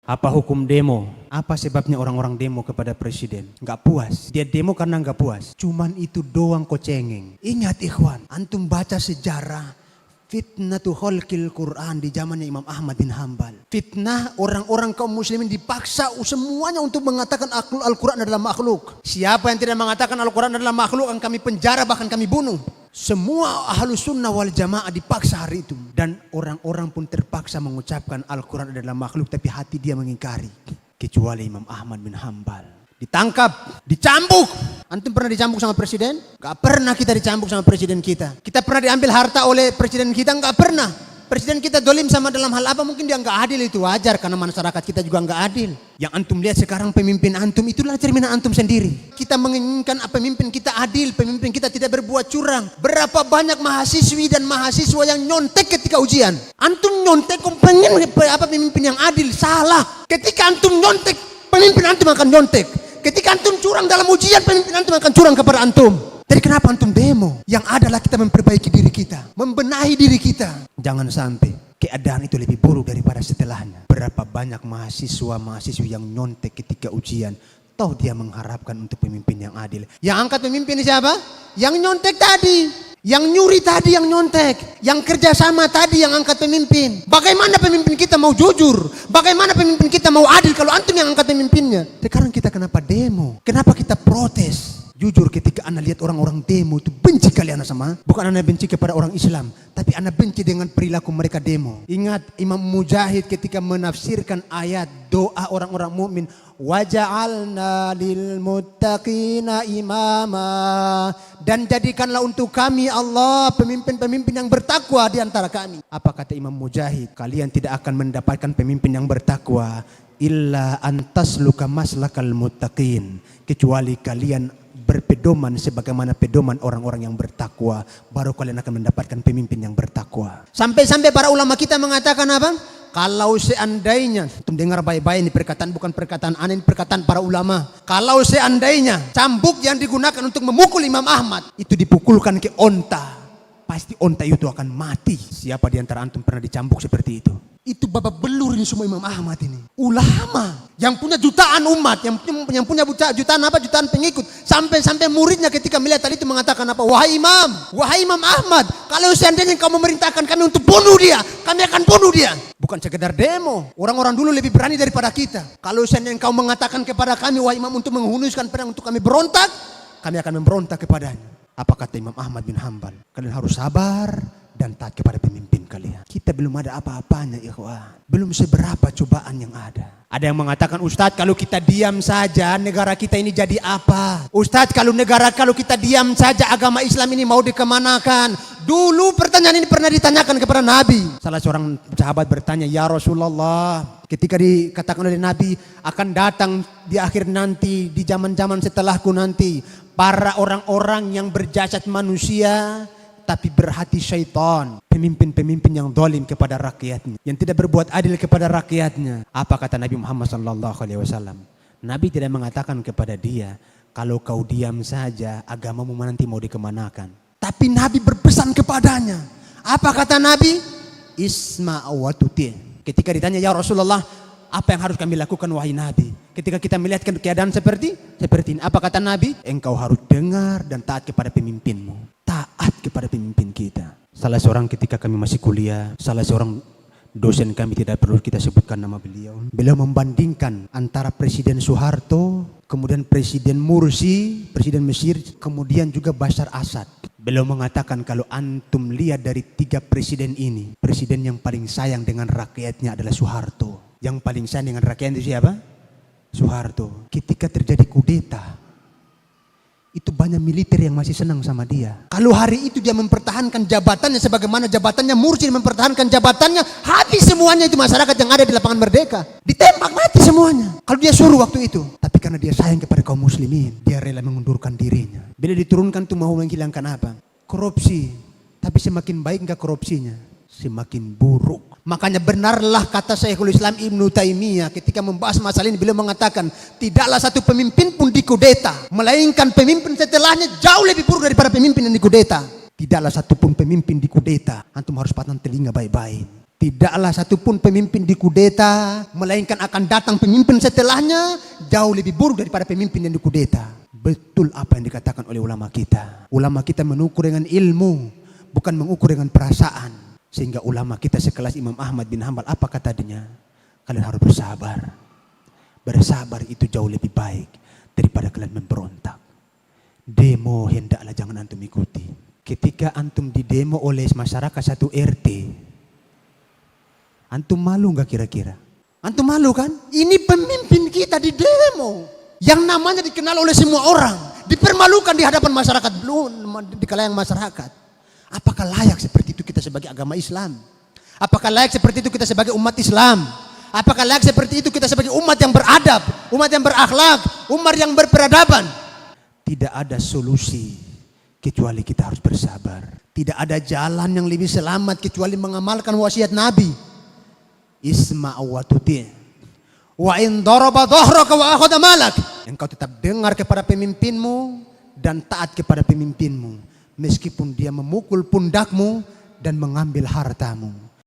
Apa hukum demo? Apa sebabnya orang-orang demo kepada presiden? Nggak puas. Dia demo karena nggak puas. Cuman itu doang kok cengeng. Ingat ikhwan, antum baca sejarah fitnatu khalqil Quran di zamannya Imam Ahmad bin Hambal. Fitnah orang-orang kaum muslimin dipaksa semuanya untuk mengatakan Al-Quran adalah makhluk. Siapa yang tidak mengatakan Al-Quran adalah makhluk akan kami penjara, bahkan kami bunuh. Semua ahlus sunnah wal jamaah dipaksa hari itu. Dan orang-orang pun terpaksa mengucapkan Al-Quran adalah makhluk, tapi hati dia mengingkari. Kecuali Imam Ahmad bin Hambal. Ditangkap, dicambuk. Antum pernah dicambuk sama presiden? Gak pernah kita dicambuk sama presiden kita. Kita pernah diambil harta oleh presiden kita? Gak pernah. Presiden kita dolim sama dalam hal apa? Mungkin dia gak adil, itu wajar karena masyarakat kita juga gak adil. Yang antum lihat sekarang pemimpin antum itulah cerminan antum sendiri. Kita menginginkan pemimpin kita adil, pemimpin kita tidak berbuat curang. Berapa banyak mahasiswi dan mahasiswa yang nyontek ketika ujian. Antum nyontek pengen pemimpin yang adil, salah. Ketika antum nyontek, pemimpin antum akan nyontek. Ketika antum curang dalam ujian, pemimpin antum akan curang kepada antum. Jadi kenapa antum demo? Yang adalah kita memperbaiki diri kita, membenahi diri kita. Jangan sampai keadaan itu lebih buruk daripada setelahnya. Berapa banyak mahasiswa-mahasiswi yang nyontek ketika ujian. Toh dia mengharapkan untuk pemimpin yang adil. Yang angkat pemimpin siapa? Yang nyontek tadi. Yang nyuri tadi yang nyontek. Yang kerjasama tadi yang angkat pemimpin. Bagaimana pemimpin kita mau jujur? Bagaimana pemimpin kita mau adil kalau antum yang angkat pemimpinnya? Sekarang kita kenapa demo? Kenapa kita protes? Jujur ketika anda lihat orang-orang demo itu benci kali anda sama. Bukan anda benci kepada orang Islam, tapi anda benci dengan perilaku mereka demo. Ingat Imam Mujahid ketika menafsirkan ayat doa orang-orang mukmin, waja'alna lil muttaqina imama, dan jadikanlah untuk kami Allah pemimpin-pemimpin yang bertakwa di antara kami. Apa kata Imam Mujahid? Kalian tidak akan mendapatkan pemimpin yang bertakwa illa antasluka maslakal muttaqin, kecuali kalian berpedoman sebagaimana pedoman orang-orang yang bertakwa, baru kalian akan mendapatkan pemimpin yang bertakwa. Sampai-sampai para ulama kita mengatakan apa? Kalau seandainya, antum dengar baik-baik ini perkataan, bukan perkataan aneh, ini perkataan para ulama. Kalau seandainya cambuk yang digunakan untuk memukul Imam Ahmad itu dipukulkan ke onta, pasti onta itu akan mati. Siapa di antara antum pernah dicambuk seperti itu? Itu babak belur ini semua Imam Ahmad ini. Ulama yang punya jutaan umat, yang punya jutaan apa? Jutaan pengikut. Sampai-sampai muridnya ketika melihat tadi itu mengatakan apa? Wahai Imam Ahmad, kalau seandainya kau memerintahkan kami untuk bunuh dia, kami akan bunuh dia. Bukan sekedar demo. Orang-orang dulu lebih berani daripada kita. Kalau seandainya kau mengatakan kepada kami, wahai Imam, untuk menghunuskan pedang untuk kami berontak, kami akan memberontak kepadanya. Apa kata Imam Ahmad bin Hambal? Kalian harus sabar dan taat kepada pemimpin kalian. Kita belum ada apa-apanya, ikhwan. Belum seberapa cobaan yang ada. Ada yang mengatakan, Ustadz, kalau kita diam saja negara kita ini jadi apa? Ustadz, kalau kita diam saja agama Islam ini mau dikemanakan? Dulu pertanyaan ini pernah ditanyakan kepada Nabi. Salah seorang sahabat bertanya, ya Rasulullah, ketika dikatakan oleh Nabi akan datang di akhir nanti, di zaman-zaman setelahku nanti, para orang-orang yang berjasad manusia tapi berhati syaitan, pemimpin-pemimpin yang zalim kepada rakyatnya, yang tidak berbuat adil kepada rakyatnya. Apa kata Nabi Muhammad SAW? Nabi tidak mengatakan kepada dia, kalau kau diam saja agamamu nanti mau dikemanakan. Tapi Nabi berpesan kepadanya. Apa kata Nabi? Isma' wa tuti'. Ketika ditanya, ya Rasulullah, apa yang harus kami lakukan wahai Nabi? Ketika kita melihat keadaan seperti ini, apa kata Nabi? Engkau harus dengar dan taat kepada pemimpinmu. Taat kepada pemimpin kita. Salah seorang ketika kami masih kuliah, salah seorang dosen kami, tidak perlu kita sebutkan nama beliau. Beliau membandingkan antara Presiden Soeharto, kemudian Presiden Mursi, Presiden Mesir, kemudian juga Bashar Assad. Beliau mengatakan kalau antum lihat dari 3 presiden ini, presiden yang paling sayang dengan rakyatnya adalah Soeharto. Yang paling sayang dengan rakyat itu siapa? Soeharto. Ketika terjadi kudeta, itu banyak militer yang masih senang sama dia. Kalau hari itu dia mempertahankan jabatannya sebagaimana jabatannya Mursi mempertahankan jabatannya, habis semuanya itu masyarakat yang ada di lapangan Merdeka. Ditembak mati semuanya. Kalau dia suruh waktu itu. Tapi karena dia sayang kepada kaum muslimin, dia rela mengundurkan dirinya. Bila diturunkan itu mau menghilangkan apa? Korupsi. Tapi semakin baik enggak korupsinya? Semakin buruk. Makanya benarlah kata Syekhul Islam Ibnu Taimiyah ketika membahas masalah ini, beliau mengatakan tidaklah satu pemimpin pun dikudeta, melainkan pemimpin setelahnya jauh lebih buruk daripada pemimpin yang dikudeta. Tidaklah satu pun pemimpin dikudeta. Antum harus patah telinga baik-baik. Tidaklah satupun pemimpin dikudeta, melainkan akan datang pemimpin setelahnya jauh lebih buruk daripada pemimpin yang dikudeta. Betul apa yang dikatakan oleh ulama kita. Ulama kita mengukur dengan ilmu, bukan mengukur dengan perasaan. Sehingga ulama kita sekelas Imam Ahmad bin Hanbal, apa kata dia? Kalian harus bersabar. Bersabar itu jauh lebih baik daripada kalian memberontak. Demo hendaklah jangan antum ikuti. Ketika antum didemo oleh masyarakat satu RT, antum malu nggak kira-kira? Antum malu kan? Ini pemimpin kita di demo, yang namanya dikenal oleh semua orang, dipermalukan di hadapan masyarakat, belum di kalangan masyarakat. Apakah layak seperti itu kita sebagai agama Islam? Apakah layak seperti itu kita sebagai umat Islam? Apakah layak seperti itu kita sebagai umat yang beradab, umat yang berakhlak, umat yang berperadaban? Tidak ada solusi kecuali kita harus bersabar. Tidak ada jalan yang lebih selamat kecuali mengamalkan wasiat Nabi. Isma' wa tuti'. Wa in daraba dhahraka wa akhadha malak. Engkau tetap dengar kepada pemimpinmu dan taat kepada pemimpinmu meskipun dia memukul pundakmu dan mengambil hartamu.